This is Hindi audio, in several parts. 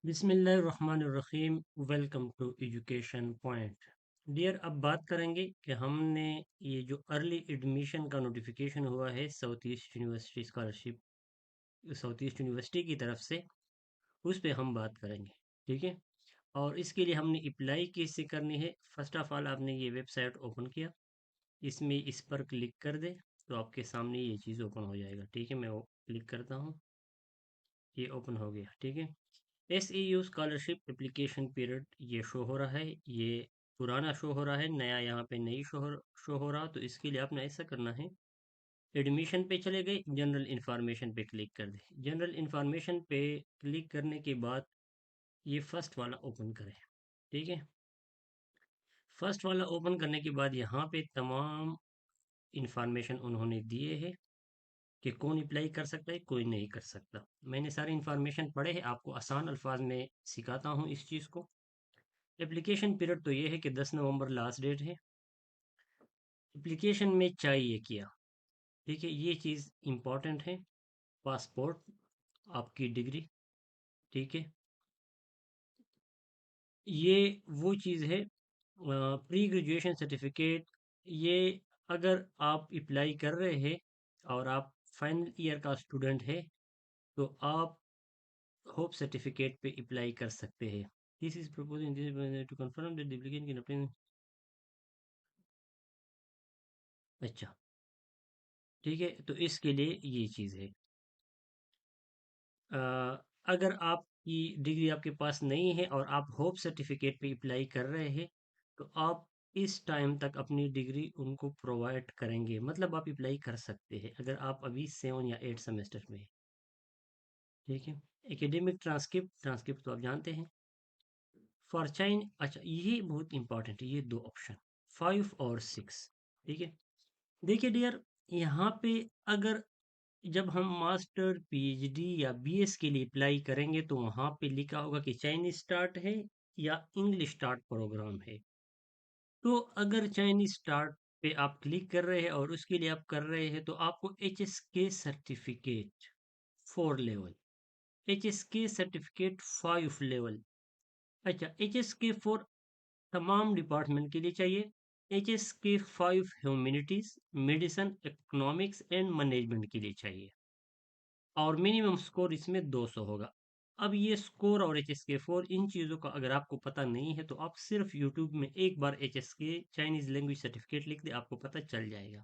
बिस्मिल्लाहिर्रहमानिर्रहीम। Welcome to education point. Dear, अब बात करेंगे कि हमने ये जो अर्ली एडमिशन का नोटिफिकेशन हुआ है south east university scholarship, south east university की तरफ से, उस पे हम बात करेंगे। ठीक है। और इसके लिए हमने अप्लाई कैसे करनी है। फर्स्ट ऑफ ऑल आपने ये वेबसाइट ओपन किया, इसमें इस पर क्लिक कर दे तो आपके सामने ये चीज़ ओपन हो जाएगा। ठीक है, मैं वो क्लिक करता हूँ, ये ओपन हो गया। ठीक है। SEU स्कॉलरशिप एप्लीकेशन पीरियड ये शो हो रहा है, ये पुराना शो हो रहा है, नया यहाँ पे नहीं शो हो रहा। तो इसके लिए आपने ऐसा करना है, एडमिशन पे चले गए, जनरल इंफॉर्मेशन पे क्लिक कर दे। जनरल इंफॉर्मेशन पे क्लिक करने के बाद ये फर्स्ट वाला ओपन करें। ठीक है। फर्स्ट वाला ओपन करने के बाद यहाँ पे तमाम इंफॉर्मेशन उन्होंने दिए है कि कौन अप्लाई कर सकता है, कोई नहीं कर सकता। मैंने सारे इंफॉर्मेशन पढ़े हैं, आपको आसान अल्फाज में सिखाता हूँ इस चीज़ को। एप्लीकेशन पीरियड तो ये है कि 10 नवंबर लास्ट डेट है। एप्लीकेशन में चाहिए किया, ठीक है, ये चीज़ इम्पॉर्टेंट है। पासपोर्ट, आपकी डिग्री, ठीक है, ये वो चीज़ है। प्री ग्रेजुएशन सर्टिफिकेट, ये अगर आप अप्लाई कर रहे हैं और आप फाइनल ईयर का स्टूडेंट है तो आप होप सर्टिफिकेट पे अप्लाई कर सकते हैं। This is proposing to confirm that the applicant can apply. अच्छा, ठीक है, तो इसके लिए ये चीज़ है। अ, अगर आपकी डिग्री आपके पास नहीं है और आप होप सर्टिफिकेट पे अप्लाई कर रहे हैं तो आप इस टाइम तक अपनी डिग्री उनको प्रोवाइड करेंगे, मतलब आप अप्लाई कर सकते हैं अगर आप अभी 7 या 8 सेमेस्टर में हैं। ठीक है। एकेडमिक ट्रांसक्रिप्ट तो आप जानते हैं। फॉर चाइन, अच्छा ये बहुत इंपॉर्टेंट है, ये दो ऑप्शन 5 और 6। ठीक है। देखिए डियर, यहाँ पे अगर जब हम मास्टर पीएचडी या बीएस के लिए अप्लाई करेंगे तो वहाँ पे लिखा होगा कि चाइनीज स्टार्ट है या इंग्लिश स्टार्ट प्रोग्राम है। तो अगर चाइनीज स्टार्ट पे आप क्लिक कर रहे हैं और उसके लिए आप कर रहे हैं तो आपको HSK certificate 4 level, HSK certificate 5 level. अच्छा, HSK 4 तमाम डिपार्टमेंट के लिए चाहिए। HSK 5 humanities, medicine, economics and management के लिए चाहिए और मिनिमम स्कोर इसमें 200 होगा। अब ये स्कोर और HSK 4 इन चीज़ों का अगर आपको पता नहीं है तो आप सिर्फ यूट्यूब में एक बार HSK चाइनीज लैंग्वेज सर्टिफिकेट लिख दे, आपको पता चल जाएगा।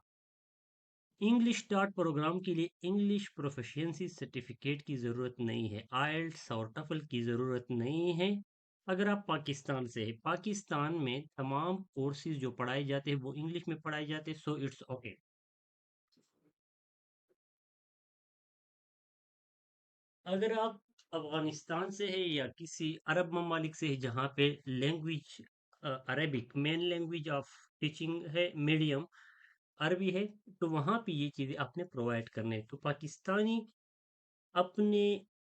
इंग्लिश स्टार्ट प्रोग्राम के लिए इंग्लिश प्रोफिशिएंसी सर्टिफिकेट की ज़रूरत नहीं है, आइल्ट्स और टफल की ज़रूरत नहीं है। अगर आप पाकिस्तान से हैं, पाकिस्तान में तमाम कोर्सेज जो पढ़ाए जाते हैं वो इंग्लिश में पढ़ाए जाते हैं, सो इट्स ओके। अगर आप अफगानिस्तान से है या किसी अरब ममालिक से है जहाँ पे language Arabic main language of teaching है, मीडियम अरबी है, तो वहाँ पे ये चीज़ें आपने प्रोवाइड करने हैं। तो पाकिस्तानी अपने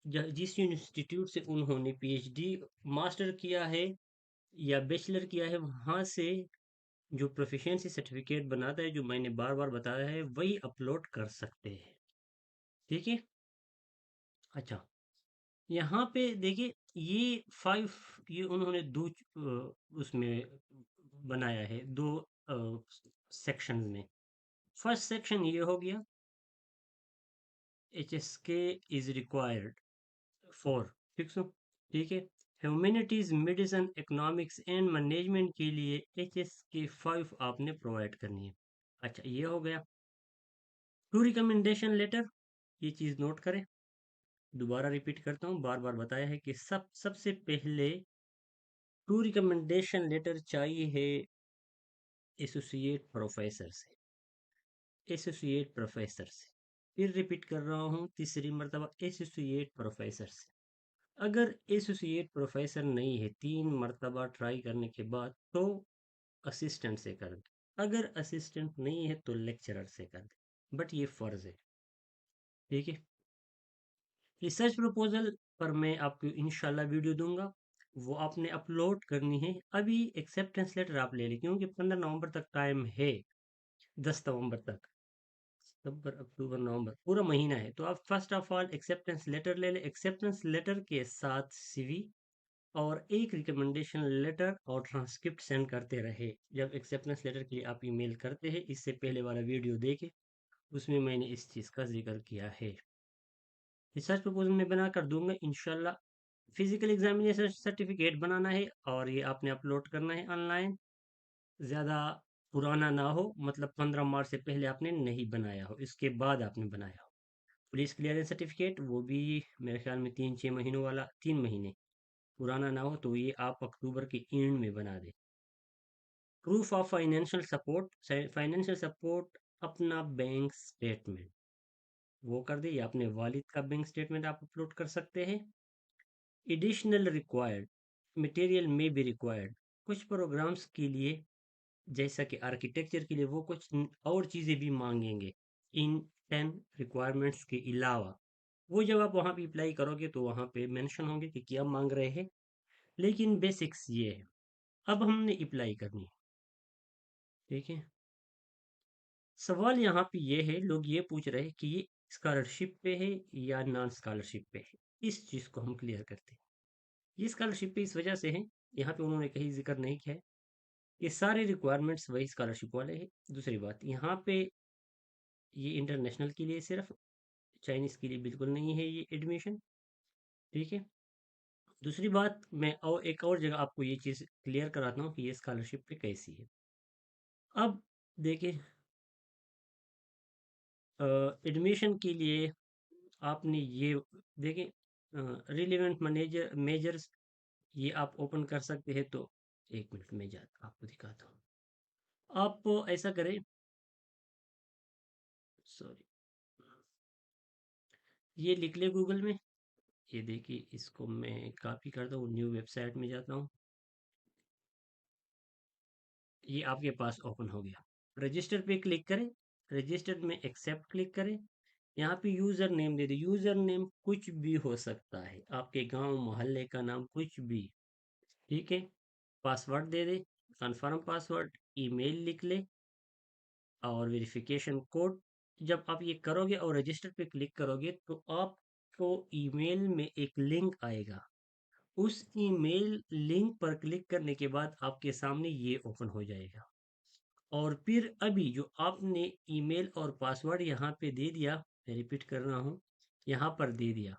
जिस इंस्टीट्यूट से उन्होंने पीएचडी मास्टर किया है या बैचलर किया है, वहाँ से जो प्रोफिशिएंसी सर्टिफिकेट बनाता है, जो मैंने बार बार बताया है, वही अपलोड कर सकते हैं। ठीक है। अच्छा, यहाँ पे देखिए, ये 5, ये उन्होंने उसमें बनाया है, दो सेक्शन में। फर्स्ट सेक्शन ये हो गया, HSK इज रिक्वायर्ड फॉर, ठीक है, humanities, medicine, economics and management के लिए HSK 5 आपने प्रोवाइड करनी है। अच्छा, ये हो गया। टू रिकमेंडेशन लेटर, ये चीज़ नोट करें, दोबारा रिपीट करता हूँ, बार बार बताया है कि सबसे पहले टू रिकमेंडेशन लेटर चाहिए है एसोसिएट प्रोफेसर से, एसोसिएट प्रोफेसर से। फिर रिपीट कर रहा हूँ तीसरी मर्तबा, एसोसिएट प्रोफेसर से। अगर एसोसिएट प्रोफेसर नहीं है 3 मरतबा ट्राई करने के बाद तो असिस्टेंट से कर दे, अगर असिस्टेंट नहीं है तो लेक्चरर से कर दे, बट ये फ़र्ज़ है। ठीक है। रिसर्च प्रपोजल पर मैं आपको इंशाल्लाह वीडियो दूंगा, वो आपने अपलोड करनी है। अभी एक्सेप्टेंस लेटर आप ले लें क्योंकि 15 नवंबर तक टाइम है, 10 नवंबर तक, सितंबर अक्टूबर नवंबर पूरा महीना है। तो आप first of all acceptance letter ले लें, एक्सेप्टेंस लेटर के साथ CV और एक रिकमेंडेशन लेटर और ट्रांसक्रिप्ट सेंड करते रहे। जब एक्सेप्टेंस लेटर के लिए आप ईमेल करते हैं, इससे पहले वाला वीडियो देखें, उसमें मैंने इस चीज़ का जिक्र किया है। रिसर्च प्रपोजल में बनाकर दूंगा इंशाल्लाह। फिजिकल एग्जामिनेशन सर्टिफिकेट बनाना है और ये आपने अपलोड करना है ऑनलाइन। ज़्यादा पुराना ना हो, मतलब 15 मार्च से पहले आपने नहीं बनाया हो, इसके बाद आपने बनाया हो। पुलिस क्लियरेंस सर्टिफिकेट, वो भी मेरे ख्याल में 3-6 महीनों वाला, 3 महीने पुराना ना हो, तो ये आप अक्टूबर के एंड में बना दें। Proof of financial support, financial support अपना बैंक स्टेटमेंट वो कर दे, या अपने वालिद का बैंक स्टेटमेंट आप अपलोड कर सकते हैं। एडिशनल रिक्वायर्ड मटेरियल में बी रिक्वायर्ड, कुछ प्रोग्राम्स के लिए जैसा कि आर्किटेक्चर के लिए वो कुछ और चीज़ें भी मांगेंगे इन 10 रिक्वायरमेंट्स के अलावा। वो जब आप वहाँ पे अप्लाई करोगे तो वहाँ पे मेंशन होंगे कि क्या मांग रहे हैं, लेकिन बेसिक्स ये है। अब हमने अप्लाई करनी है, ठीक है। सवाल यहाँ पे ये है, लोग ये पूछ रहे हैं कि ये स्कॉलरशिप पे है या नॉन स्कॉलरशिप पे है। इस चीज़ को हम क्लियर करते हैं। ये स्कॉलरशिप पे इस वजह से है, यहाँ पे उन्होंने कहीं जिक्र नहीं किया है। ये सारे रिक्वायरमेंट्स वही स्कॉलरशिप वाले हैं। दूसरी बात, यहाँ पे ये इंटरनेशनल के लिए सिर्फ, चाइनीज़ के लिए बिल्कुल नहीं है ये एडमिशन, ठीक है। दूसरी बात, मैं और एक और जगह आपको ये चीज़ क्लियर कराता हूँ कि ये स्कॉलरशिप पे कैसी है। अब देखिए, एडमिशन के लिए आपने ये देखिए, रिलेवेंट मैनेजर मेजर्स, ये आप ओपन कर सकते हैं। तो एक मिनट में जाता आपको दिखाता हूँ। आप ऐसा करें, सॉरी, ये लिख ले गूगल में। ये देखिए, इसको मैं कॉपी करता हूँ, न्यू वेबसाइट में जाता हूँ। ये आपके पास ओपन हो गया। रजिस्टर पे क्लिक करें, रजिस्टर में एक्सेप्ट क्लिक करें। यहाँ पे यूज़र नेम दे दे, यूज़र नेम कुछ भी हो सकता है, आपके गांव मोहल्ले का नाम कुछ भी, ठीक है। पासवर्ड दे दे, कन्फर्म पासवर्ड, ईमेल लिख ले और वेरिफिकेशन कोड। जब आप ये करोगे और रजिस्टर पे क्लिक करोगे तो आपको ईमेल में एक लिंक आएगा। उस ईमेल लिंक पर क्लिक करने के बाद आपके सामने ये ओपन हो जाएगा। और फिर अभी जो आपने ईमेल और पासवर्ड यहाँ पे दे दिया, मैं रिपीट कर रहा हूँ, यहाँ पर दे दिया,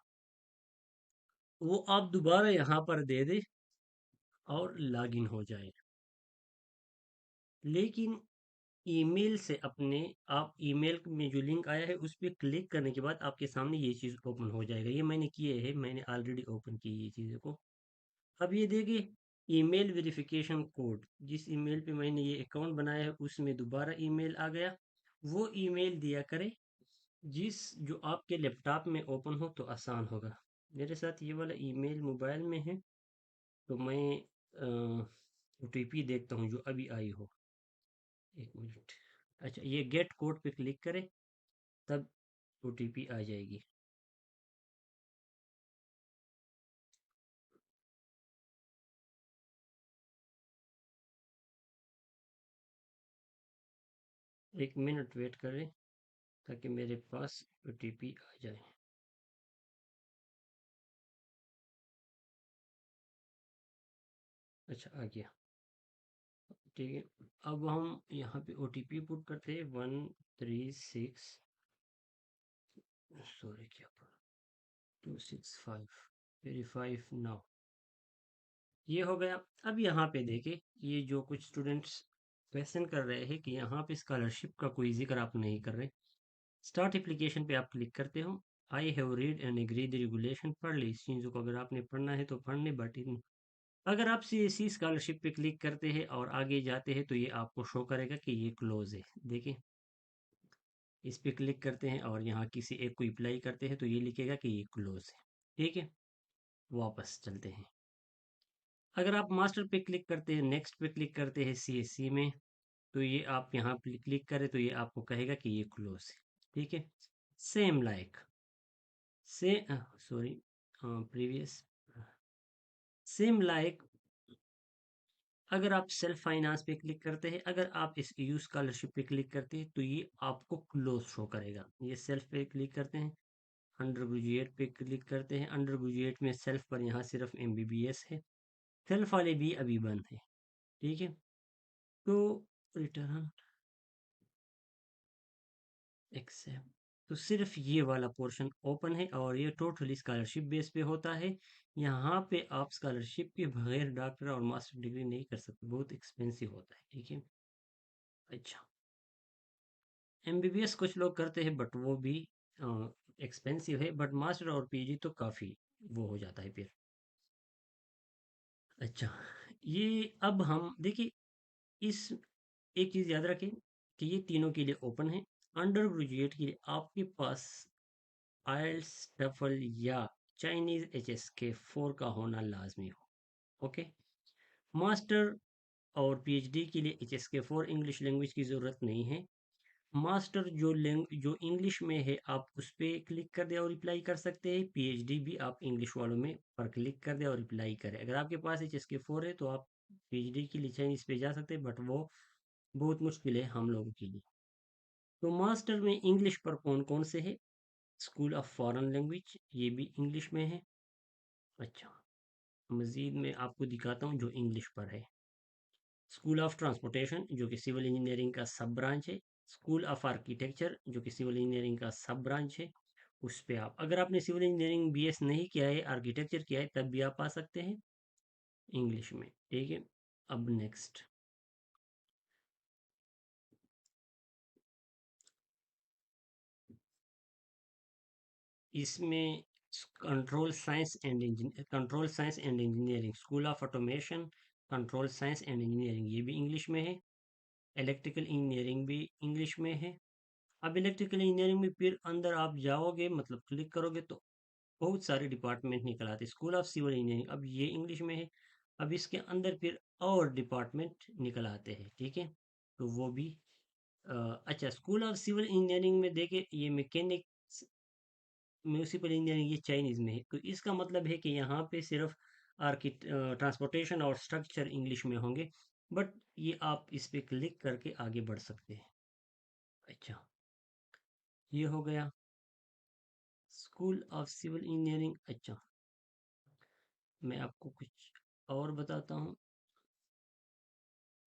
वो आप दोबारा यहाँ पर दे दे और लॉगिन हो जाए। लेकिन ईमेल से अपने, आप ईमेल में जो लिंक आया है उस पर क्लिक करने के बाद आपके सामने ये चीज़ ओपन हो जाएगा। ये मैंने किए है, मैंने ऑलरेडी ओपन की ये चीज़ों को। अब ये देखिए, ईमेल वेरिफिकेशन कोड, जिस ईमेल पे मैंने ये अकाउंट बनाया है उसमें दोबारा ईमेल आ गया। वो ईमेल दिया करें जिस जो आपके लैपटॉप में ओपन हो तो आसान होगा। मेरे साथ ये वाला ईमेल मोबाइल में है, तो मैं ओटीपी देखता हूँ जो अभी आई हो। एक मिनट। अच्छा, ये गेट कोड पे क्लिक करें, तब ओटीपी आ जाएगी। एक मिनट वेट करें ताकि मेरे पास ओटीपी आ जाए। अच्छा, आ गया, ठीक है। अब हम यहाँ पे ओटीपी पुट करते हैं, 136, सॉरी क्या, 265, वेरीफाई नाउ। ये हो गया। अब यहाँ पे देखे, ये जो कुछ स्टूडेंट्स क्वेश्चन कर रहे हैं कि यहाँ पे स्कॉलरशिप का कोई जिक्र आप नहीं कर रहे। स्टार्ट एप्लीकेशन पे आप क्लिक करते हो। I have read and agree the regulation, पढ़ ली इस चीज़ों को, अगर आपने पढ़ना है तो पढ़ने, बट अगर आप सीएससी स्कॉलरशिप पे क्लिक करते हैं और आगे जाते हैं तो ये आपको शो करेगा कि ये क्लोज है। देखिए, इस पे क्लिक करते हैं और यहाँ किसी एक को अप्लाई करते हैं तो ये लिखेगा कि ये क्लोज है, ठीक है। वापस चलते हैं। अगर आप मास्टर पे क्लिक करते हैं, नेक्स्ट पे क्लिक करते हैं सीएससी में, तो ये आप यहाँ पे क्लिक करें तो ये आपको कहेगा कि ये क्लोज है, ठीक है। सेम लाइक, से सॉरी, प्रीवियस, सेम लाइक, अगर आप सेल्फ फाइनेंस पे क्लिक करते हैं, अगर आप इस यू स्कॉलरशिप पे क्लिक करते हैं तो ये आपको क्लोज शो करेगा। ये सेल्फ पे क्लिक करते हैं, अंडर ग्रेजुएट पे क्लिक करते हैं, अंडर ग्रेजुएट में सेल्फ पर यहाँ सिर्फ एमबीबीएस है, सेल्फ वाले भी अभी बंद है। ठीक है, तो रिटर्न एक्सेप्ट, तो सिर्फ ये वाला पोर्शन ओपन है और ये टोटली स्कॉलरशिप बेस पे होता है। यहाँ पे आप स्कॉलरशिप के बगैर डॉक्टर और मास्टर डिग्री नहीं कर सकते, बहुत एक्सपेंसिव होता है। ठीक है, अच्छा, एमबीबीएस कुछ लोग करते हैं बट वो भी एक्सपेंसिव है, बट मास्टर और पीजी तो काफ़ी वो हो जाता है फिर। अच्छा, ये अब हम देखिए, इस एक चीज़ याद रखें कि ये तीनों के लिए ओपन है। अंडर ग्रेजुएट के लिए आपके पास आइल्स, टफल या चाइनीज HSK 4 का होना लाजमी हो। ओके, मास्टर और पीएचडी के लिए HSK 4 इंग्लिश लैंग्वेज की ज़रूरत नहीं है। मास्टर जो इंग्लिश में है आप उस पर क्लिक कर दे और रिप्लाई कर सकते हैं। पीएचडी भी आप इंग्लिश वालों में पर क्लिक कर दे और रिप्लाई करें। अगर आपके पास HSK 4 है तो आप पीएचडी के लिए चाइनीज पे जा सकते हैं, बट वो बहुत मुश्किल है हम लोगों के लिए। तो मास्टर में इंग्लिश पर कौन कौन से है? स्कूल ऑफ फॉरेन लैंग्वेज, ये भी इंग्लिश में है। अच्छा, मजीद मैं आपको दिखाता हूँ जो इंग्लिश पर है। स्कूल ऑफ ट्रांसपोर्टेशन जो कि सिविल इंजीनियरिंग का सब ब्रांच है। स्कूल ऑफ आर्किटेक्चर जो कि सिविल इंजीनियरिंग का सब ब्रांच है। उस पे आप, अगर आपने सिविल इंजीनियरिंग बीएस नहीं किया है, आर्किटेक्चर किया है, तब भी आप आ सकते हैं इंग्लिश में। ठीक है, अब नेक्स्ट, इसमें control science and engineering, school of automation, control science and engineering, ये भी इंग्लिश में है। इलेक्ट्रिकल इंजीनियरिंग भी इंग्लिश में है। अब इलेक्ट्रिकल इंजीनियरिंग में फिर अंदर आप जाओगे, मतलब क्लिक करोगे तो बहुत सारे डिपार्टमेंट निकल आते हैं। स्कूल ऑफ सिविल इंजीनियरिंग, अब ये इंग्लिश में है। अब इसके अंदर फिर और डिपार्टमेंट निकल आते हैं। ठीक है, तो वो भी अच्छा, स्कूल ऑफ सिविल इंजीनियरिंग में देखे ये मैकेनिक, म्यूनिसिपल इंजीनियरिंग, ये चाइनीज़ में है। तो इसका मतलब है कि यहाँ पे सिर्फ ट्रांसपोर्टेशन और स्ट्रक्चर इंग्लिश में होंगे, बट ये आप इस पे क्लिक करके आगे बढ़ सकते हैं। अच्छा, ये हो गया स्कूल ऑफ सिविल इंजीनियरिंग। अच्छा, मैं आपको कुछ और बताता हूँ।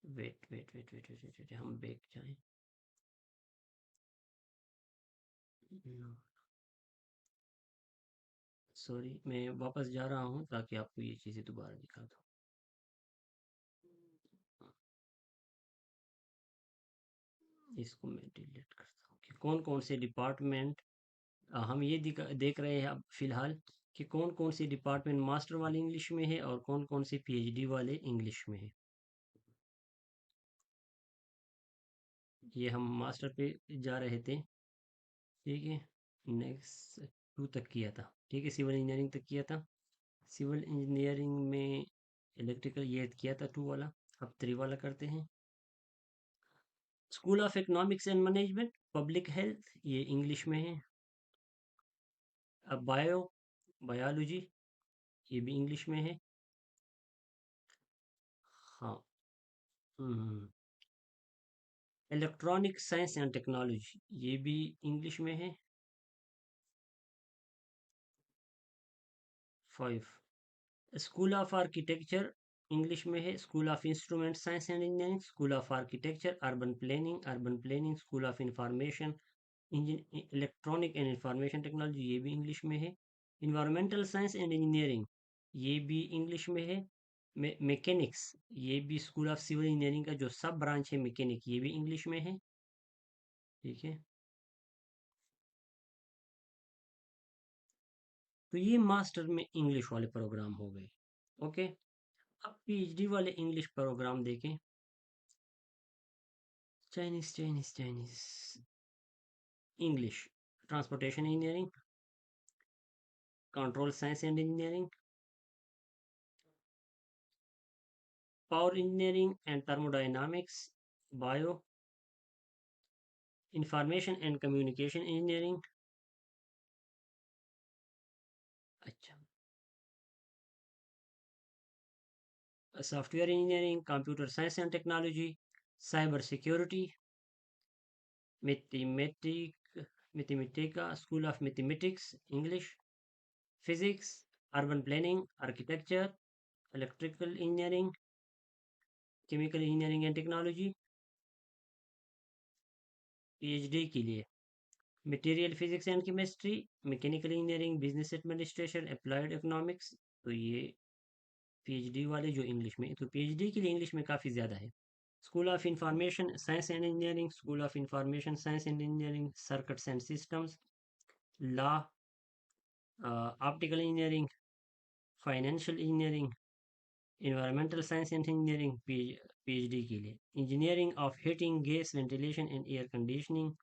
Wait wait wait wait wait wait, हम बैक जाएं। सॉरी, मैं वापस जा रहा हूँ ताकि आपको ये चीज़ें दोबारा दिखा दूँ। इसको मैं डिलीट करता हूँ कि कौन कौन से डिपार्टमेंट हम ये देख रहे हैं अब फिलहाल कि कौन कौन से डिपार्टमेंट मास्टर वाले इंग्लिश में है और कौन कौन से पीएचडी वाले इंग्लिश में है। ये हम मास्टर पे जा रहे थे। ठीक है, नेक्स्ट 2 तक किया था। ठीक है, सिविल इंजीनियरिंग तक किया था। सिविल इंजीनियरिंग में इलेक्ट्रिकल ये किया था 2 वाला। अब 3 वाला करते हैं। School of economics and management, public health, ये इंग्लिश में है। अब बायोलॉजी, ये भी इंग्लिश में है। हाँ, इलेक्ट्रॉनिक साइंस एंड टेक्नोलॉजी, ये भी इंग्लिश में है। 5, स्कूल ऑफ आर्किटेक्चर इंग्लिश में है। School of instrument science and engineering, school of architecture, urban planning, school of information electronic and information technology, ये भी इंग्लिश में है। इन्वायरमेंटल साइंस एंड इंजीनियरिंग, ये भी इंग्लिश में है। मैकेनिक्स, ये भी स्कूल ऑफ सिविल इंजीनियरिंग का जो सब ब्रांच है मैकेनिक, ये भी इंग्लिश में है। ठीक है, तो ये मास्टर में इंग्लिश वाले प्रोग्राम हो गए। ओके, अब पीएचडी वाले इंग्लिश प्रोग्राम देखें। Chinese Chinese Chinese, English, transportation engineering, control science and engineering, power engineering and thermodynamics, bio, information and communication engineering. अच्छा, software engineering, computer science and technology, cyber security, mathematica, school of mathematics English, physics, urban planning, architecture, electrical engineering, chemical engineering and technology, PhD के लिए material physics and chemistry, mechanical engineering, business administration, applied economics. तो ये पीएचडी वाले जो इंग्लिश में, तो पीएचडी के लिए इंग्लिश में काफ़ी ज़्यादा है। School of information science and engineering, school of information science and engineering, circuits and systems, law, optical engineering, financial engineering, environmental science and engineering PhD के लिए, engineering of heating, gas, ventilation and air conditioning,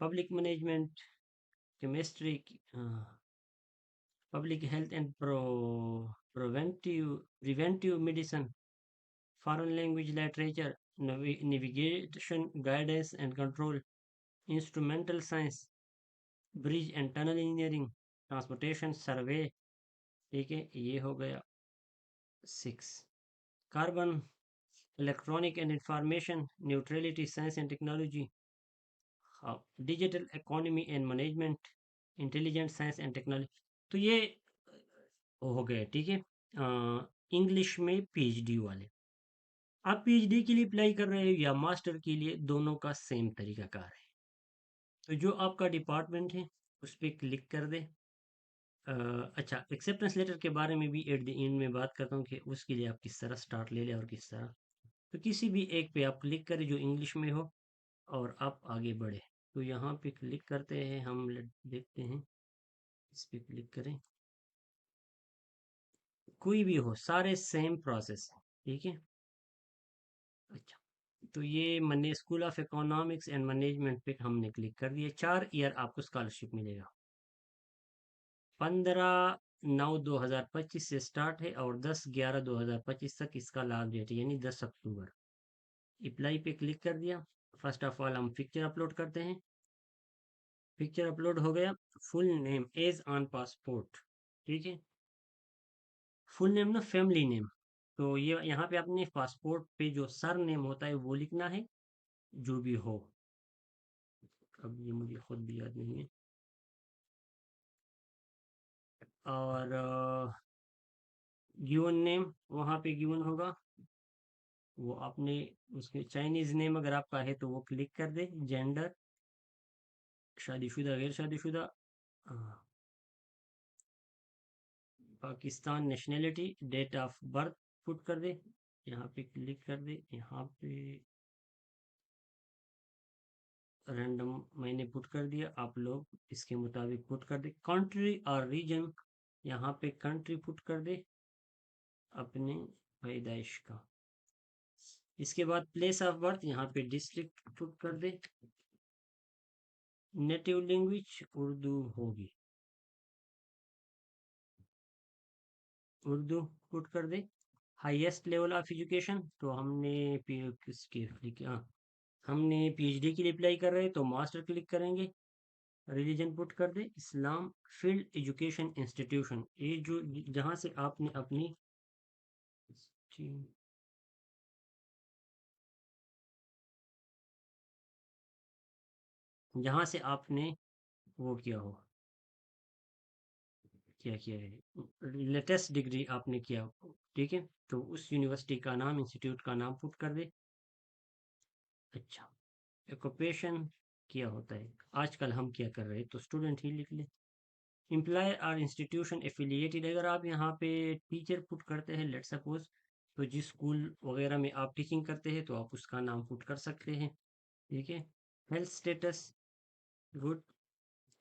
public management, chemistry, public health and preventive medicine, foreign language literature, navigation guidance and control, instrumental science, bridge and tunnel engineering, transportation survey. ठीक है, ये हो गया 6। Carbon, electronic and information, neutrality, science and technology, digital economy and management, intelligent science and technology. तो ये हो गए, ठीक है, इंग्लिश में पीएचडी वाले। आप पीएचडी के लिए अप्लाई कर रहे हो या मास्टर के लिए, दोनों का सेम तरीकाकार है। तो जो आपका डिपार्टमेंट है उस पर क्लिक कर दे। अच्छा, एक्सेप्टेंस लेटर के बारे में भी एट द एंड में बात करता हूँ कि उसके लिए आप किस तरह स्टार्ट ले लें और किस तरह। तो किसी भी एक पे आप क्लिक करें जो इंग्लिश में हो और आप आगे बढ़े। तो यहाँ पे क्लिक करते हैं हम, देखते हैं, इस पे क्लिक करें, कोई भी हो, सारे सेम प्रोसेस है, ठीक है। अच्छा, तो ये मैंने school of economics and management पे हमने क्लिक कर दिया। 4 ईयर आपको स्कॉलरशिप मिलेगा। 15/9/2025 से स्टार्ट है और 10/11/2025 तक इसका लास्ट डेट है, यानी 10 अक्टूबर। अप्लाई पे क्लिक कर दिया। फर्स्ट ऑफ ऑल हम पिक्चर अपलोड करते हैं। पिक्चर अपलोड हो गया। Full name as on passport, ठीक है। फुल नेम ना फैमिली नेम, तो ये यहाँ पे आपने पासपोर्ट पे जो सर नेम होता है वो लिखना है, जो भी हो। अब ये मुझे खुद भी याद नहीं है। और गिवन नेम वहाँ पे गिवन होगा, वो आपने उसके चाइनीज नेम अगर आपका है तो वो क्लिक कर दे। जेंडर, शादीशुदा, गैर शादीशुदा, अ, Pakistan nationality, date of birth put कर दे, यहाँ पे क्लिक कर दे। यहाँ पे रैंडम मैंने पुट कर दिया, आप लोग इसके मुताबिक पुट कर दे। कंट्री और रीजन, यहाँ पे कंट्री पुट कर दे अपने पैदाइश का। इसके बाद प्लेस ऑफ बर्थ, यहाँ पे डिस्ट्रिक्ट पुट कर दे। नेटिव लैंग्वेज उर्दू होगी, उर्दू पुट कर दे। हाईएस्ट लेवल ऑफ एजुकेशन, तो हमने किसके हाँ, हमने पीएचडी के लिए अप्लाई कर रहे हैं तो मास्टर क्लिक करेंगे। रिलीजन पुट कर दे इस्लाम। फील्ड एजुकेशन इंस्टीट्यूशन, ये जो जहाँ से आपने अपनी जहाँ से आपने वो किया हो, क्या किया है, लेटेस्ट डिग्री आपने किया हो, ठीक है। तो उस यूनिवर्सिटी का नाम, इंस्टीट्यूट का नाम पुट कर दे। अच्छा, ऑक्यूपेशन क्या होता है, आजकल हम क्या कर रहे हैं, तो स्टूडेंट ही लिख ले। एम्प्लॉयर और इंस्टीट्यूशन एफिलिएटेड, अगर आप यहाँ पे टीचर पुट करते हैं लेट सपोज, तो जिस स्कूल वगैरह में आप टीचिंग करते हैं तो आप उसका नाम पुट कर सकते हैं, ठीक है। Health status, good.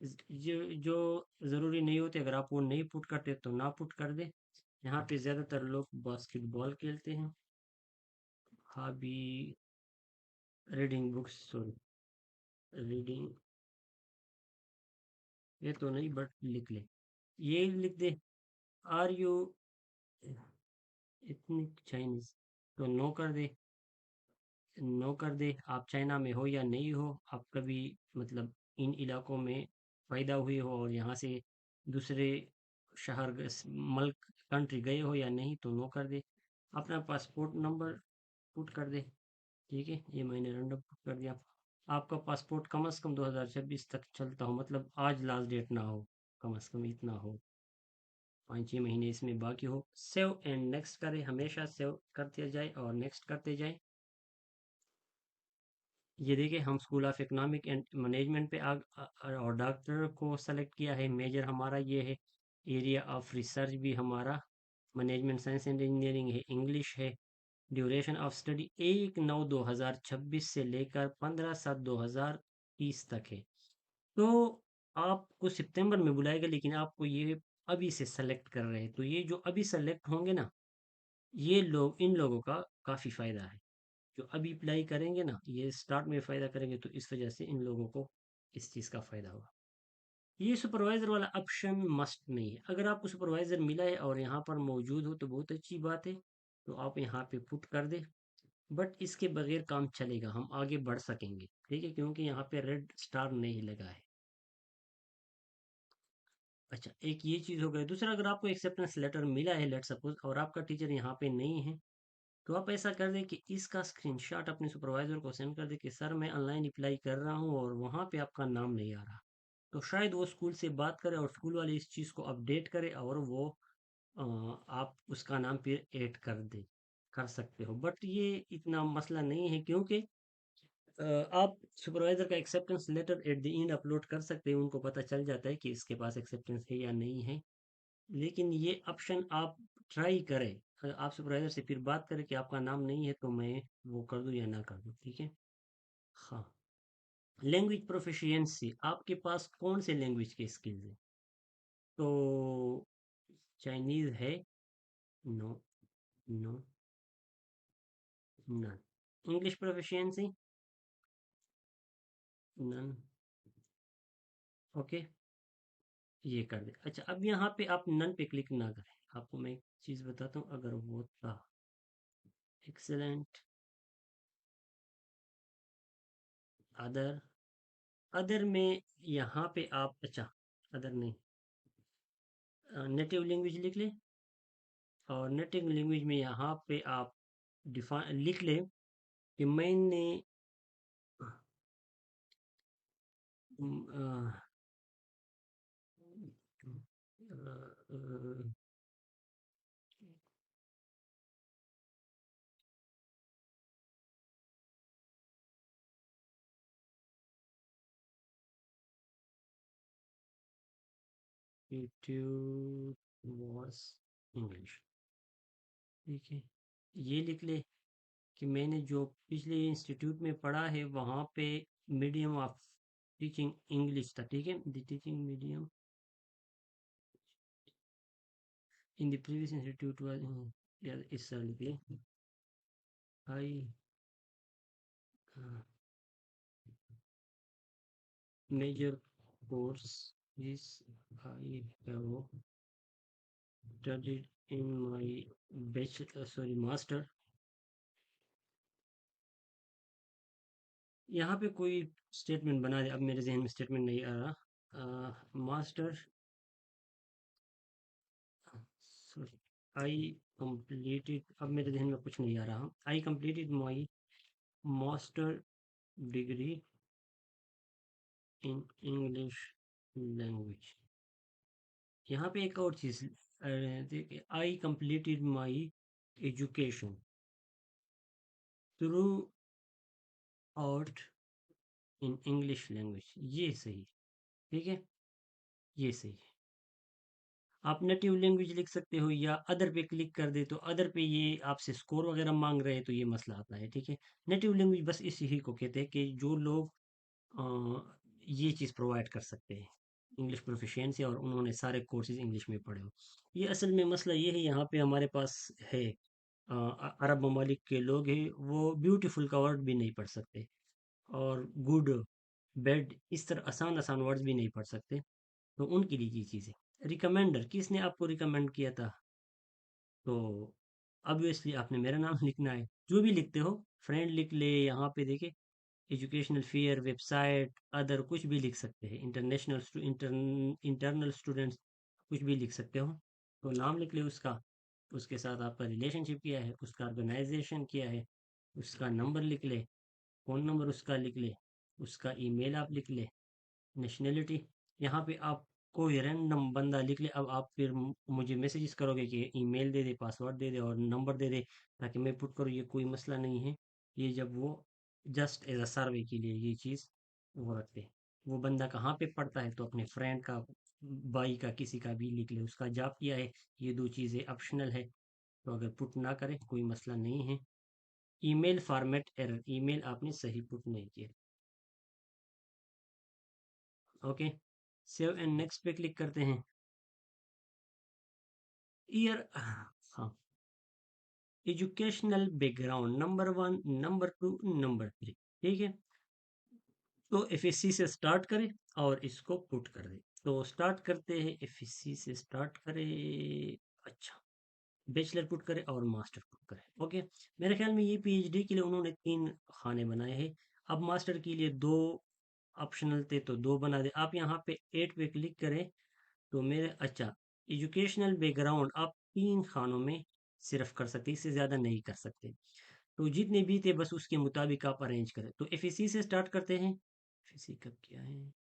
जो ज़रूरी नहीं होते, अगर आप वो नहीं पुट करते तो ना पुट कर दे। यहाँ पे ज़्यादातर लोग बास्केटबॉल खेलते हैं। Hobby, reading books, sorry, reading, ये तो नहीं बट लिख ले, ये लिख दे। आर यू इथनिक चाइनीज, तो नो कर दे। नो कर दे, आप चाइना में हो या नहीं हो, आप कभी मतलब इन इलाकों में पैदा हुए हो और यहाँ से दूसरे शहर मल्क कंट्री गए हो या नहीं, तो नो कर दे। अपना पासपोर्ट नंबर पुट कर दे, ठीक है, ये मैंने रैंडम पुट कर दिया। आपका पासपोर्ट कम से कम 2026 तक चलता हो, मतलब आज लास्ट डेट ना हो, कम से कम इतना हो। 5-6 महीने इसमें बाकी हो। सेव एंड नेक्स्ट करें, हमेशा सेव करते जाए और नेक्स्ट करते जाए। ये देखिए हम school of economic and management पे और डॉक्टर को सेलेक्ट किया है। मेजर हमारा ये है। एरिया ऑफ रिसर्च भी हमारा मैनेजमेंट साइंस एंड इंजीनियरिंग है, इंग्लिश है। ड्यूरेशन ऑफ स्टडी 1/9/2026 से लेकर 15/7/2030 तक है। तो आपको सितंबर में बुलाएगा, लेकिन आपको ये अभी से सेलेक्ट कर रहे हैं, तो ये जो अभी सेलेक्ट होंगे ना, ये लोग, इन लोगों का काफ़ी फ़ायदा है। जो अभी अप्लाई करेंगे ना, ये स्टार्ट में फ़ायदा करेंगे, तो इस वजह से इन लोगों को इस चीज़ का फ़ायदा होगा। ये सुपरवाइज़र वाला ऑप्शन मस्ट नहीं है। अगर आपको सुपरवाइज़र मिला है और यहाँ पर मौजूद हो तो बहुत अच्छी बात है, तो आप यहाँ पे पुट कर दें। बट इसके बगैर काम चलेगा, हम आगे बढ़ सकेंगे, ठीक है, क्योंकि यहाँ पे रेड स्टार नहीं लगा है। अच्छा, एक ये चीज़ हो गई। दूसरा, अगर आपको एक्सेप्टेंस लेटर मिला है लेट सपोज, और आपका टीचर यहाँ पे नहीं है, तो आप ऐसा कर दें कि इसका स्क्रीनशॉट अपने सुपरवाइजर को सेंड कर दें कि सर मैं ऑनलाइन अप्लाई कर रहा हूँ और वहाँ पे आपका नाम नहीं आ रहा। तो शायद वो स्कूल से बात करे और स्कूल वाले इस चीज़ को अपडेट करे, और वो अ, आप उसका नाम फिर ऐड कर दे, कर सकते हो। बट ये इतना मसला नहीं है, क्योंकि आप सुपरवाइजर का acceptance letter at the end upload कर सकते हैं, उनको पता चल जाता है कि इसके पास एक्सेप्टेंस है या नहीं है। लेकिन ये ऑप्शन आप ट्राई करें। आप सुपरवाइजर से फिर बात करें कि आपका नाम नहीं है, तो मैं वो कर दूं या ना कर दूं, ठीक है। हाँ, लैंग्वेज प्रोफिशिएंसी, आपके पास कौन से लैंग्वेज के स्किल्स हैं? तो चाइनीज है? No, no, none. English proficiency? None. Okay, ये कर दे। अच्छा, अब यहाँ पे आप नन पे क्लिक ना करें। आपको मैं एक चीज़ बताता हूँ, अगर वो था एक्सेलेंट, अदर, अदर में यहाँ पे आप, अच्छा, अदर नहीं, नेटिव लैंग्वेज लिख लें। और नेटिव लैंग्वेज में यहाँ पे आप डिफाइन लिख लें कि मैंने अ, 'वॉज इंग्लिश', ठीक है। ये लिख ले कि मैंने जो पिछले इंस्टीट्यूट में पढ़ा है, वहाँ पे मीडियम ऑफ टीचिंग इंग्लिश था, ठीक है। The teaching medium in the previous institute was, या इस साल लिख ले, I major course is, I have studied in my bachelor, sorry, master। यहाँ पे कोई स्टेटमेंट बना दे, अब मेरे जहन में स्टेटमेंट नहीं आ रहा। मास्टर, सॉरी, आई कंप्लीटेड, अब मेरे जहन में कुछ नहीं आ रहा। I completed my master degree in English language. यहाँ पे एक और चीज़, देखिए, I completed my education through out in English language, ये सही है, ठीक है, ये सही है। आप नेटिव लैंग्वेज लिख सकते हो, या अदर पे क्लिक कर दे, तो अदर पे ये आपसे स्कोर वगैरह मांग रहे हैं, तो ये मसला आता है, ठीक है। नेटिव लैंग्वेज बस इसी को कहते हैं कि जो लोग ये चीज़ प्रोवाइड कर सकते हैं, इंग्लिश प्रोफिशिएंसी, और उन्होंने सारे कोर्सेज इंग्लिश में पढ़े हो। ये असल में मसला ये है, यहाँ पे हमारे पास है अरब ममालिक के लोग हैं, वो ब्यूटीफुल का वर्ड भी नहीं पढ़ सकते, और गुड, बैड, इस तरह आसान आसान वर्ड्स भी नहीं पढ़ सकते। तो उनके लिए ये चीज़ है। रिकमेंडर, किसने आपको रिकमेंड किया था? तो ऑब्वियसली आपने मेरा नाम लिखना है। जो भी लिखते हो, फ्रेंड लिख ले, यहाँ पे देखे एजुकेशनल फेयर, वेबसाइट, अदर, कुछ भी लिख सकते हैं, इंटरनल स्टूडेंट्स, कुछ भी लिख सकते हो। तो नाम लिख ले उसका, उसके साथ आपका रिलेशनशिप क्या है, उसका ऑर्गेनाइजेशन क्या है, उसका नंबर लिख ले, फ़ोन नंबर उसका लिख ले, उसका ईमेल आप लिख ले, नेशनैलिटी, यहाँ पे आप कोई रैंडम बंदा लिख ले। अब आप फिर मुझे मैसेजेस करोगे कि ईमेल दे दे, पासवर्ड दे दे और नंबर दे दे ताकि मैं पुट करूँ, ये कोई मसला नहीं है। ये जब वो जस्ट एज अ सर्वे के लिए ये चीज़ वो रखते हैं। वो बंदा कहाँ पे पढ़ता है तो अपने फ्रेंड का, भाई का, किसी का भी लिख ले, उसका जॉब किया है। ये दो चीज़ें ऑप्शनल है, तो अगर पुट ना करे कोई मसला नहीं है। ईमेल फॉर्मेट एरर, ईमेल आपने सही पुट नहीं किया। ओके, सेव एंड नेक्स्ट पे क्लिक करते हैं। ईयर, हाँ, educational background number 1, number 2, number 3, ठीक है। तो एफएससी से स्टार्ट करें और इसको पुट कर दें। तो स्टार्ट करते हैं, एफएससी से स्टार्ट करें। अच्छा, बैचलर पुट करें और मास्टर पुट करें। ओके, मेरे ख्याल में ये पीएचडी के लिए उन्होंने 3 खाने बनाए हैं। अब मास्टर के लिए 2 ऑप्शनल थे तो 2 बना दे। आप यहाँ पे 8 पे क्लिक करें तो मेरे, अच्छा, एजुकेशनल बैकग्राउंड आप 3 खानों में सिर्फ कर सकते, इससे ज़्यादा नहीं कर सकते। तो जितने भी थे बस उसके मुताबिक आप अरेंज करें। तो एफएससी से स्टार्ट करते हैं। एफएससी कब क्या है?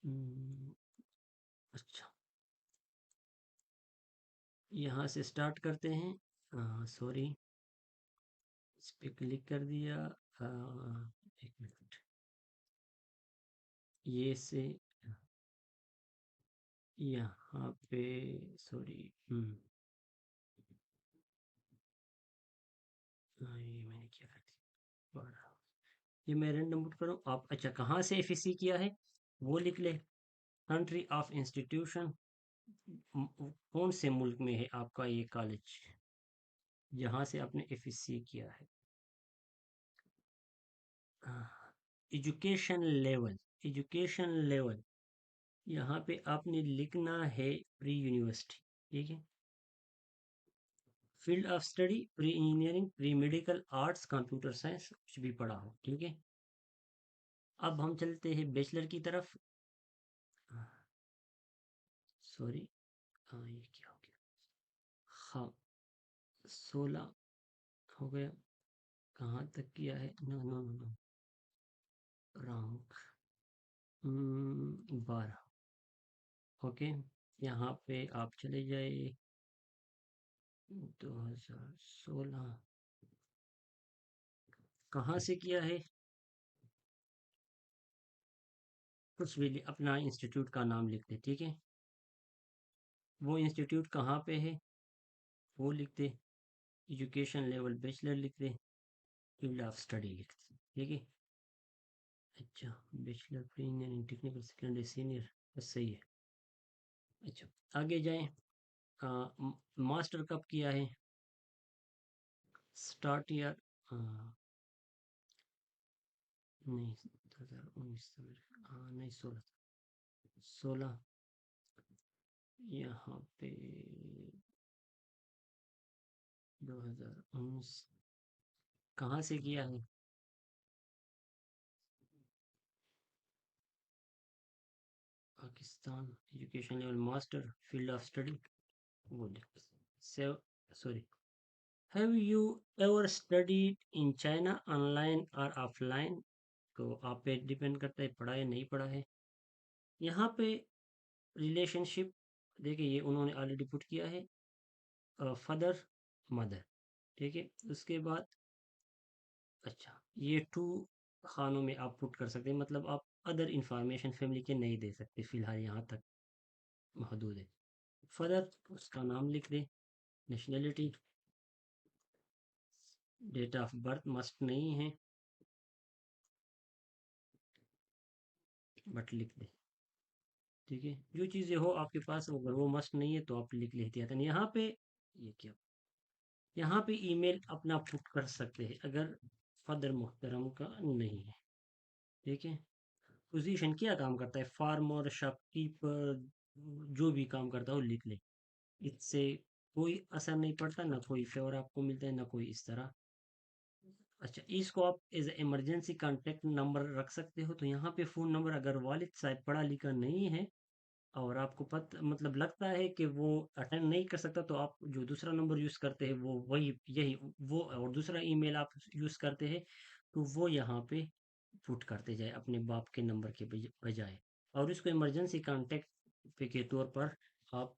हम्म, अच्छा, यहाँ से स्टार्ट करते हैं। सॉरी, इस पे क्लिक कर दिया। एक मिनट, ये से यहाँ पे, सॉरी, ये मैंने क्या कर दिया, बड़ा, ये मैं रैंडम पुट करूँ आप। अच्छा, कहाँ से एफएससी किया है वो लिख ले। कंट्री ऑफ इंस्टीट्यूशन, कौन से मुल्क में है आपका ये कॉलेज जहाँ से आपने एफएससी किया है। एजुकेशन लेवल, एजुकेशन लेवल, यहाँ पे आपने लिखना है प्री यूनिवर्सिटी, ठीक है। Field of study pre engineering, pre medical, arts, computer science, कुछ भी पढ़ा हो, ठीक है। अब हम चलते हैं बैचलर की तरफ। सॉरी, ये क्या हो गया, हाँ, 16 हो गया। कहाँ तक किया है, no no no no, rank 12। Okay, यहाँ पे आप चले जाए 2016, कहाँ से किया है, कुछ भी अपना इंस्टीट्यूट का नाम लिख दे, ठीक है। वो इंस्टीट्यूट कहाँ पे है वो लिख दे। एजुकेशन लेवल बैचलर लिख दे, फील्ड ऑफ स्टडी लिख दे, ठीक है। अच्छा, bachelor pre engineering technical secondary senior, बस सही है। अच्छा, आगे जाएं। मास्टर कब किया है, स्टार्ट ईयर, नहीं 2019, नहीं 16, यहाँ पे 2019, कहाँ से किया है, Pakistan. Education level master, field of study, वो लिख save, sorry, have you ever studied in China online और ऑफलाइन। तो आप पे डिपेंड करता है पढ़ा या नहीं पढ़ा है। यहाँ पे रिलेशनशिप देखिए, ये उन्होंने ऑलरेडी पुट किया है, फादर मदर, ठीक है। उसके बाद, अच्छा, ये 2 खानों में आप पुट कर सकते हैं, मतलब आप अदर इंफॉर्मेशन फैमिली के नहीं दे सकते फिलहाल, यहाँ तक महदूद है। फादर, उसका नाम लिख दे। Nationality, date of birth must नहीं है बट लिख दे, ठीक है। जो चीज़ें हो आपके पास, अगर वो मस्ट नहीं है तो आप लिख ले एहतियातन। यहाँ पे ये क्या, यहाँ पे ईमेल अपना पुट कर सकते हैं अगर फदर मुहतरम का नहीं है, ठीक है। पोजीशन क्या काम करता है, फार्मर, शॉपकीपर, जो भी काम करता है वो लिख ले। इससे कोई असर नहीं पड़ता, ना कोई फेवर आपको मिलता है, ना कोई इस तरह। अच्छा, इसको आप एज इमरजेंसी कांटेक्ट नंबर रख सकते हो। तो यहाँ पे फ़ोन नंबर, अगर वालिद साहब पढ़ा लिखा नहीं है और आपको पता, मतलब लगता है कि वो अटेंड नहीं कर सकता, तो आप जो दूसरा नंबर यूज़ करते हैं वो वही, यही वो, और दूसरा ईमेल आप यूज़ करते हैं तो वो यहाँ पे पुट करते जाए अपने बाप के नंबर के बजाय। और इसको इमरजेंसी कांटेक्ट पे के तौर पर आप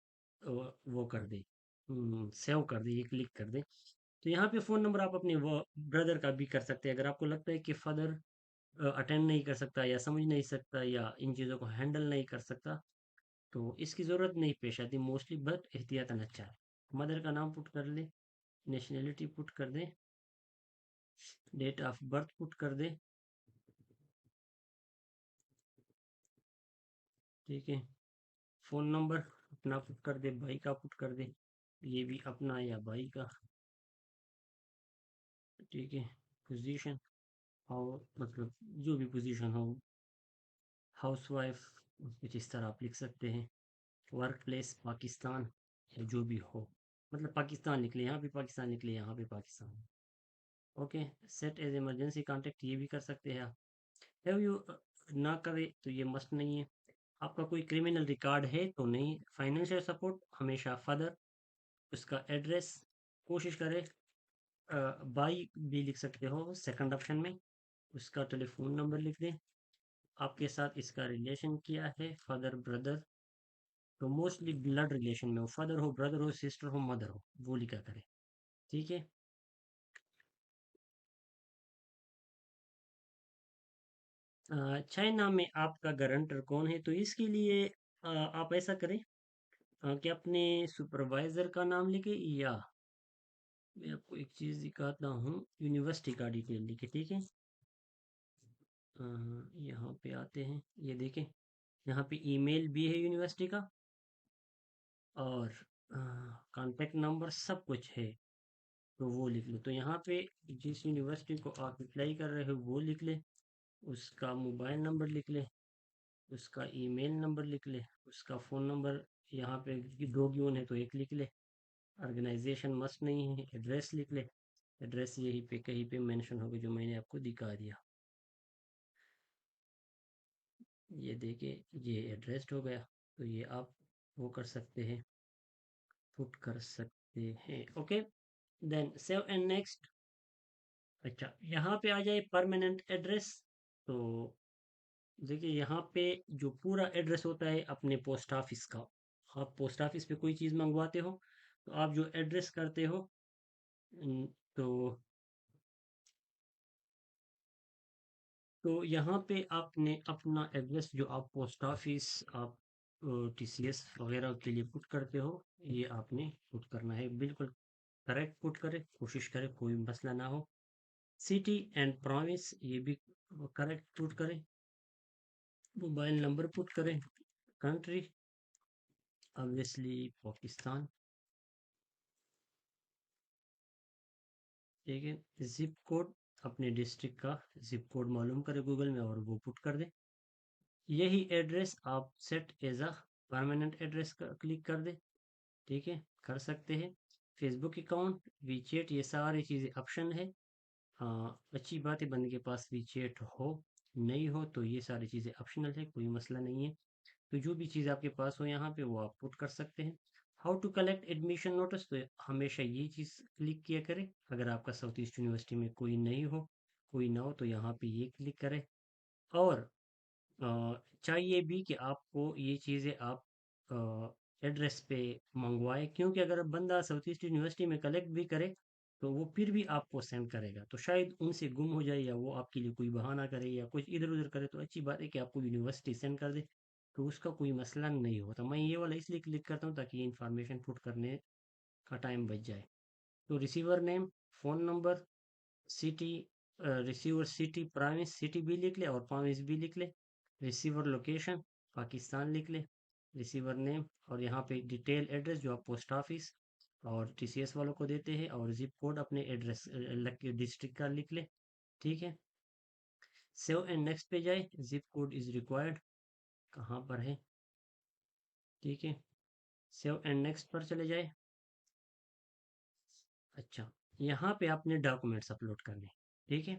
वो कर दें, सेव कर दें, ये क्लिक कर दें। तो यहाँ पे फ़ोन नंबर आप अपने वो ब्रदर का भी कर सकते हैं अगर आपको लगता है कि फादर अटेंड नहीं कर सकता या समझ नहीं सकता या इन चीज़ों को हैंडल नहीं कर सकता, तो इसकी ज़रूरत नहीं पेश आती मोस्टली, बट एहतियातन अच्छा है। मदर का नाम पुट कर ले, नेशनैलिटी पुट कर दें, डेट ऑफ बर्थ पुट कर दें, ठीक है। फ़ोन नंबर अपना पुट कर दे, भाई का पुट कर दे, ये भी अपना या भाई का, ठीक है। पोजीशन, और मतलब जो भी पोजीशन हो, हाउस वाइफ, कुछ इस तरह आप लिख सकते हैं। वर्क प्लेस पाकिस्तान, या जो भी हो, मतलब पाकिस्तान लिख ले, यहाँ भी पाकिस्तान लिख ले, यहाँ भी Pakistan. Okay, set as emergency contact ये भी कर सकते हैं आप। हैव यू ना करे तो ये मस्ट नहीं है। आपका कोई क्रिमिनल रिकॉर्ड है तो नहीं। फाइनेंशियल सपोर्ट हमेशा फादर, उसका एड्रेस कोशिश करें बाई भी लिख सकते हो सेकंड ऑप्शन में, उसका टेलीफोन नंबर लिख दें, आपके साथ इसका रिलेशन क्या है, फादर ब्रदर, तो मोस्टली ब्लड रिलेशन में हो, फादर हो, ब्रदर हो, सिस्टर हो, मदर हो, वो लिखा करें, ठीक है। चाइना में आपका गारंटर कौन है, तो इसके लिए आप ऐसा करें कि अपने सुपरवाइजर का नाम लिखे, या मैं आपको एक चीज़ दिखाता हूँ, यूनिवर्सिटी का डिटेल लिखे, ठीक है। अ, यहाँ पे आते हैं, ये देखें, यहाँ पे ईमेल भी है यूनिवर्सिटी का, और कांटेक्ट नंबर सब कुछ है, तो वो लिख लो। तो यहाँ पे जिस यूनिवर्सिटी को आप अप्लाई कर रहे हो वो लिख ले, उसका मोबाइल नंबर लिख ले, उसका ईमेल नंबर लिख ले, उसका फ़ोन नंबर, यहाँ पे दो गिवन है तो एक लिख ले, ऑर्गेनाइजेशन मस्ट नहीं है, एड्रेस लिख ले, एड्रेस यहीं पे कहीं पे मेंशन होगा जो मैंने आपको दिखा दिया, ये देखिए ये एड्रेस हो गया। तो ये आप वो कर सकते हैं, पुट कर सकते हैं, okay. Then save and next. अच्छा, यहाँ पे आ जाए परमानेंट एड्रेस, तो देखिए यहाँ पे जो पूरा एड्रेस होता है अपने पोस्ट ऑफिस का, आप पोस्ट ऑफिस पे कोई चीज़ मंगवाते हो तो आप जो एड्रेस करते हो, तो यहाँ पे आपने अपना एड्रेस जो आप पोस्ट ऑफिस, आप टीसीएस वगैरह के लिए पुट करते हो, ये आपने पुट करना है, बिल्कुल करेक्ट पुट करें, कोशिश करें कोई मसला ना हो। सिटी एंड प्रोविंस ये भी करेक्ट पुट करें, मोबाइल नंबर पुट करें, कंट्री ऑब्वियसली पाकिस्तान, ठीक है। जिप कोड, अपने डिस्ट्रिक्ट का जिप कोड मालूम करें गूगल में और वो पुट कर दें। यही एड्रेस आप set as a permanent address का क्लिक कर दें, ठीक है, कर सकते हैं। फेसबुक अकाउंट, वीचेट, ये सारी चीज़ें ऑप्शन है। हाँ, अच्छी बात है बंदे के पास वीचेट हो, नहीं हो तो ये सारी चीज़ें ऑप्शनल है, कोई मसला नहीं है। तो जो भी चीज़ आपके पास हो यहाँ पे वो आप पुट कर सकते हैं। How to collect admission notice, तो हमेशा ये चीज़ क्लिक किया करें, अगर आपका साउथ ईस्ट यूनिवर्सिटी में कोई नहीं हो, कोई ना हो, तो यहाँ पे ये क्लिक करें। और चाहिए भी कि आपको ये चीज़ें आप एड्रेस पे मंगवाए, क्योंकि अगर बंदा साउथ ईस्ट यूनिवर्सिटी में कलेक्ट भी करे तो वो फिर भी आपको सेंड करेगा, तो शायद उनसे गुम हो जाए या वो आपके लिए कोई बहाना करे या कुछ इधर उधर करे, तो अच्छी बात है कि आपको यूनिवर्सिटी सेंड कर दे, तो उसका कोई मसला नहीं होता। मैं ये वाला इसलिए क्लिक करता हूँ ताकि ये इन्फॉर्मेशन पुट करने का टाइम बच जाए। तो receiver name, phone number, city, receiver city, price city भी लिख ले और प्राइस भी लिख ले, रिसीवर लोकेशन पाकिस्तान लिख ले, रिसीवर नेम, और यहाँ पे डिटेल एड्रेस जो आप पोस्ट ऑफिस और टीसीएस वालों को देते हैं, और जिप कोड अपने एड्रेस डिस्ट्रिक्ट का लिख ले, ठीक है। सेव एंड नेक्स्ट पे जाए, जिप कोड इज रिक्वायर्ड, कहाँ पर है, ठीक है। सेव एंड नेक्स्ट पर चले जाए। अच्छा, यहाँ पे आपने डॉक्यूमेंट्स अपलोड करने, ठीक है।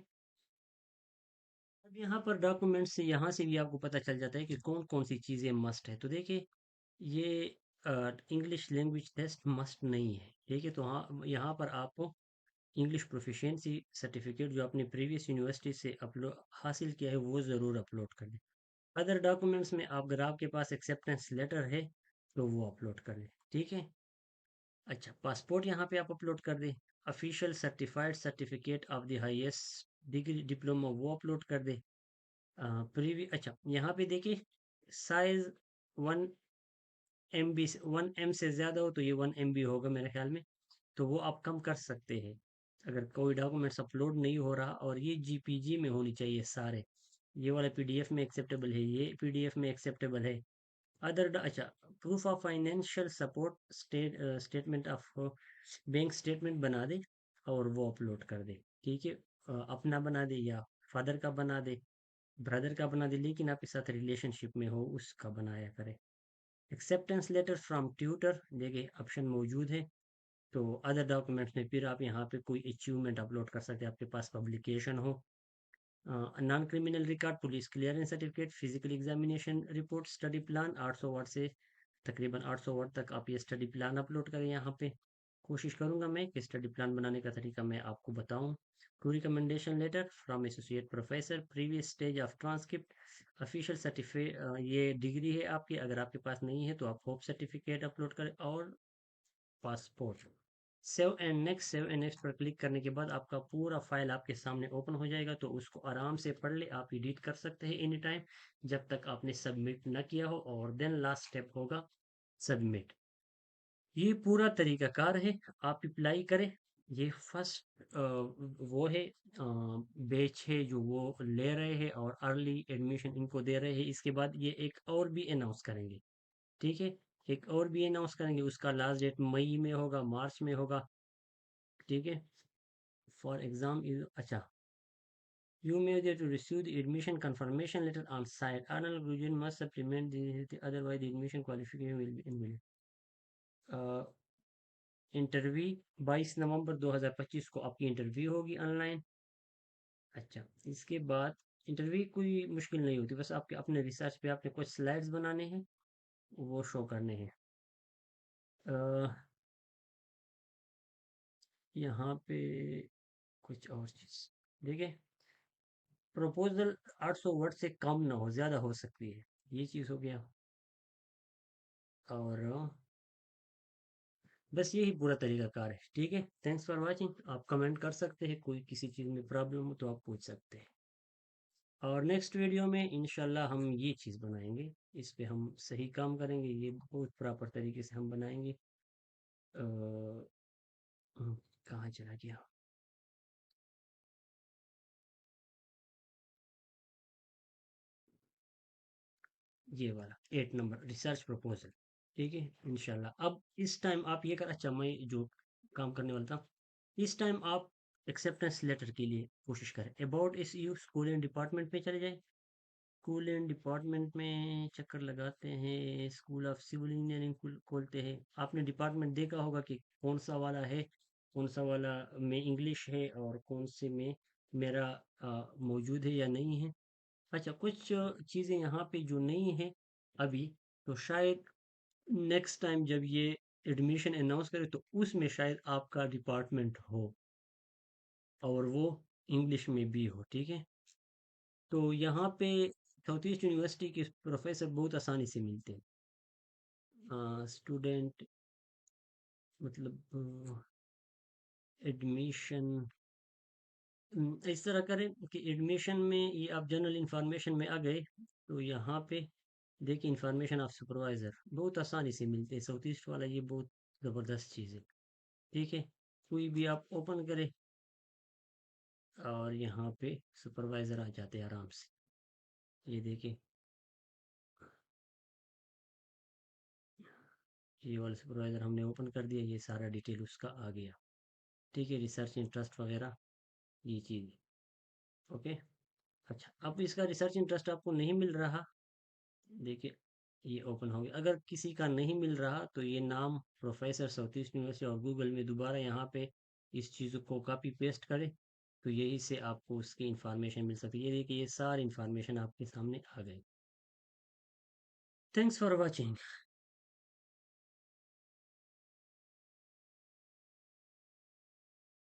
अब यहाँ पर डॉक्यूमेंट से यहाँ से भी आपको पता चल जाता है कि कौन कौन सी चीज़ें मस्ट है, तो देखिए ये इंग्लिश लैंग्वेज टेस्ट मस्ट नहीं है, ठीक है। तो हाँ, यहाँ पर आपको इंग्लिश प्रोफिशिएंसी सर्टिफिकेट जो आपने प्रीवियस यूनिवर्सिटी से अपलोड हासिल किया है वो ज़रूर अपलोड कर दें। अदर डॉक्यूमेंट्स में आप अगर आपके पास एक्सेप्टेंस लेटर है तो वो अपलोड कर दें, ठीक है। अच्छा, पासपोर्ट यहाँ पे आप अपलोड कर दें। Official certified certificate of the highest degree diploma वो अपलोड कर दें। प्रीवी अच्छा, यहाँ पे देखिए साइज 1 MB, 1 M से ज़्यादा हो तो ये 1 MB होगा मेरे ख्याल में, तो वो आप कम कर सकते हैं। अगर कोई डॉक्यूमेंट्स अपलोड नहीं हो रहा और ये JPG में होनी चाहिए सारे, ये वाला PDF में एक्सेप्टेबल है, ये PDF में एक्सेप्टेबल है। अच्छा, proof of financial support statement of bank statement बना दे और वो अपलोड कर दे, ठीक है। अपना बना दे या फादर का बना दे, ब्रदर का बना दे, लेकिन आपके साथ रिलेशनशिप में हो उसका बनाया करे। एक्सेप्टेंस लेटर फ्रॉम ट्यूटर, देखिए ऑप्शन मौजूद है। तो अदर डॉक्यूमेंट्स में फिर आप यहाँ पे कोई अचीवमेंट अपलोड कर सकते हैं, आपके पास पब्लिकेशन हो। Non criminal record, police clearance certificate, physical examination report, study plan 800 word से तकरीबन 800 वर्ड तक आप ये स्टडी प्लान अपलोड करें यहाँ पे। कोशिश करूंगा मैं कि स्टडी प्लान बनाने का तरीका मैं आपको बताऊं। Two recommendation letter from associate professor, previous stage of transcript, official certificate, ये डिग्री है आपकी, अगर आपके पास नहीं है तो आप होप सर्टिफिकेट अपलोड करें, और पासपोर्ट। सेव एंड नेक्स्ट पर क्लिक करने के बाद आपका पूरा फाइल आपके सामने ओपन हो जाएगा, तो उसको आराम से पढ़ ले, आप एडिट कर सकते हैं एनी टाइम जब तक आपने सबमिट ना किया हो, और देन लास्ट स्टेप होगा सबमिट। ये पूरा तरीकाकार है, आप अप्लाई करें। ये फर्स्ट वो है बैच है जो वो ले रहे हैं और अर्ली एडमिशन इनको दे रहे हैं। इसके बाद ये एक और भी अनाउंस करेंगे, ठीक है। एक और भी अनाउंस करेंगे, उसका लास्ट डेट मई में होगा, मार्च में होगा, ठीक है। फॉर एग्जाम इज अच्छा, you may there to receive the admission confirmation letter on site. Another graduate must supplement otherwise the admission qualification will be invalid. Interview 22 नवंबर 2025 को आपकी इंटरव्यू होगी ऑनलाइन। अच्छा, इसके बाद इंटरव्यू कोई मुश्किल नहीं होती, बस आपके अपने रिसर्च पे आपने कुछ स्लाइड्स बनाने हैं, वो शो करने हैं। यहाँ पे कुछ और चीज़ देखिए, प्रपोजल 800 वर्ड से कम ना हो, ज़्यादा हो सकती है, ये चीज़ हो गया। और बस यही पूरा तरीकाकार है, ठीक है। Thanks for watching. आप कमेंट कर सकते हैं, कोई किसी चीज़ में प्रॉब्लम हो तो आप पूछ सकते हैं। और नेक्स्ट वीडियो में इंशाल्लाह हम ये चीज़ बनाएंगे, इस पे हम सही काम करेंगे, ये बहुत प्रॉपर तरीके से हम बनाएंगे। कहाँ चला गया, ये वाला 8 नंबर रिसर्च प्रपोजल, ठीक है। इंशाल्लाह अब इस टाइम आप ये कर, अच्छा मैं जो काम करने वाला था, इस टाइम आप एक्सेप्टेंस लेटर के लिए कोशिश करें, अबाउट इस यू स्कूल एंड डिपार्टमेंट पे चले जाए। स्कूल एंड डिपार्टमेंट में चक्कर लगाते हैं, स्कूल ऑफ सिविल इंजीनियरिंग खोलते हैं। आपने डिपार्टमेंट देखा होगा कि कौन सा वाला है, कौन सा वाला में इंग्लिश है और कौन से में मेरा मौजूद है या नहीं है। अच्छा, कुछ चीज़ें यहाँ पे जो नहीं है अभी, तो शायद नेक्स्ट टाइम जब ये एडमिशन अनाउंस करे तो उसमें शायद आपका डिपार्टमेंट हो और वो इंग्लिश में भी हो, ठीक है। तो यहाँ पे साउथ ईस्ट यूनिवर्सिटी के प्रोफेसर बहुत आसानी से मिलते हैं। स्टूडेंट मतलब एडमिशन इस तरह करें कि एडमिशन में ये आप जनरल इंफॉर्मेशन में आ गए, तो यहाँ पे देखिए इंफॉर्मेशन ऑफ सुपरवाइज़र बहुत आसानी से मिलते हैं, साउथ ईस्ट वाला ये बहुत ज़बरदस्त चीज़ है, ठीक है। कोई भी आप ओपन करें और यहाँ पे सुपरवाइज़र आ जाते हैं आराम से, ये देखिए, ये वाला सुपरवाइज़र हमने ओपन कर दिया, ये सारा डिटेल उसका आ गया, ठीक है। रिसर्च इंटरेस्ट वगैरह ये चीज़, ओके। अच्छा, अब इसका रिसर्च इंटरेस्ट आपको नहीं मिल रहा, देखिए ये ओपन हो गया। अगर किसी का नहीं मिल रहा तो ये नाम प्रोफेसर साउथ ईस्ट यूनिवर्सिटी और गूगल में दोबारा यहाँ पे इस चीज़ को कॉपी पेस्ट करें, तो यही से आपको उसकी इंफॉर्मेशन मिल सकती है। ये देखिए, ये सारी इंफॉर्मेशन आपके सामने आ गई। Thanks for watching.